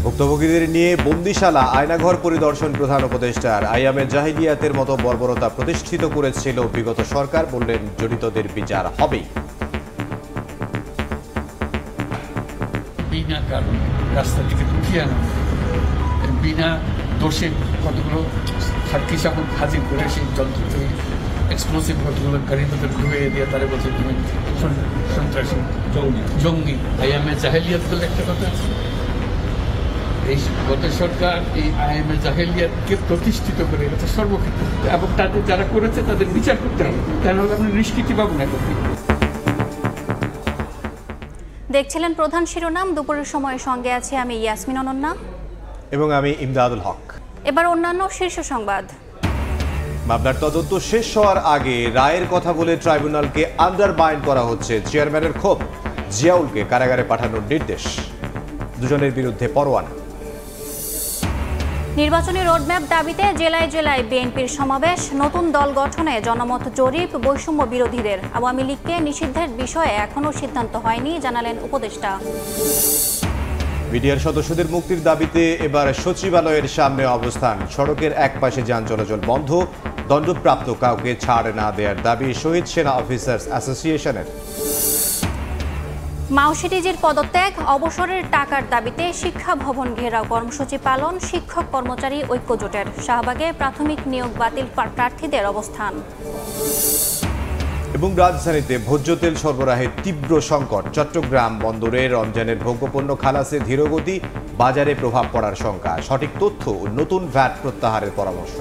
ভুক্তভোগীদের নিয়ে বন্দিশালা আয়নাঘর পরিদর্শন প্রধান উপদেষ্টার। আইয়ামে জাহিলিয়াতের মতো বর্বরতা প্রতিষ্ঠিত করেছিল বিগত সরকার, বললেন জড়িতদের বিচার হবেই। বিনা কারণ রাস্তা থেকে উঠিয়ে আনা, বিনা দোষে কতগুলো সাক্ষী সাবক হাজির করে সেই যন্ত্র এক্সপ্লোসিভ কতগুলো গাড়ির ভেতর ঢুকিয়ে দিয়ে তারা বলছে তুমি সন্ত্রাসী জঙ্গি। আইএমএ জাহেলিয়াত বলে একটা কথা আছে। এই গত সরকার এই আইএমএ জাহেলিয়াতকে প্রতিষ্ঠিত করে গেছে সর্বক্ষেত্রে, এবং তাদের যারা করেছে তাদের বিচার করতে হবে, কেন হলে আমরা নিষ্কৃতি পাবো না। দেখছিলেন প্রধান শিরোনাম। দুপুরের সময় সঙ্গে আছে আমি ইয়াসমিন অনন্যা এবং আমি ইমদাদুল হক। এবার অন্যান্য শীর্ষ সংবাদ। মামলার তদন্ত শেষ হওয়ার আগে রায়ের কথা বলে ট্রাইব্যুনালকে আন্ডারমাইন করা হচ্ছে। চেয়ারম্যানের ক্ষোভ, জিয়াউলকে কারাগারে পাঠানোর নির্দেশ। দুজনের বিরুদ্ধে পরোয়ানা। নির্বাচনী রোডম্যাপ দাবিতে জেলায় জেলায় বিএনপির সমাবেশ। নতুন দল গঠনে জনমত জরিপ। বৈষম্য বিরোধীদের। আওয়ামী লীগকে নিষিদ্ধের বিষয়ে এখনও সিদ্ধান্ত হয়নি, জানালেন উপদেষ্টা। বিডিআর সদস্যদের মুক্তির দাবিতে এবার সচিবালয়ের সামনে অবস্থান। সড়কের এক পাশে যান চলাচল বন্ধ। দণ্ডপ্রাপ্ত কাউকে ছাড় না দেওয়ার দাবি শহীদ সেনা অফিসার্স অ্যাসোসিয়েশনের। মাউসিডিজির পদত্যাগ, অবসরের টাকার দাবিতে শিক্ষা ভবন ঘেরাও কর্মসূচি পালন শিক্ষক কর্মচারী ঐক্যজোটের। শাহবাগে প্রাথমিক নিয়োগ বাতিল প্রার্থীদের অবস্থান। এবং রাজধানীতে ভোজ্য তেল সরবরাহের তীব্র সংকট। চট্টগ্রাম বন্দরে রমজানের ভোগ্যপণ্য খালাসে ধীরগতি, বাজারে প্রভাব পড়ার শঙ্কা। সঠিক তথ্য ও নতুন ভ্যাট প্রত্যাহারের পরামর্শ।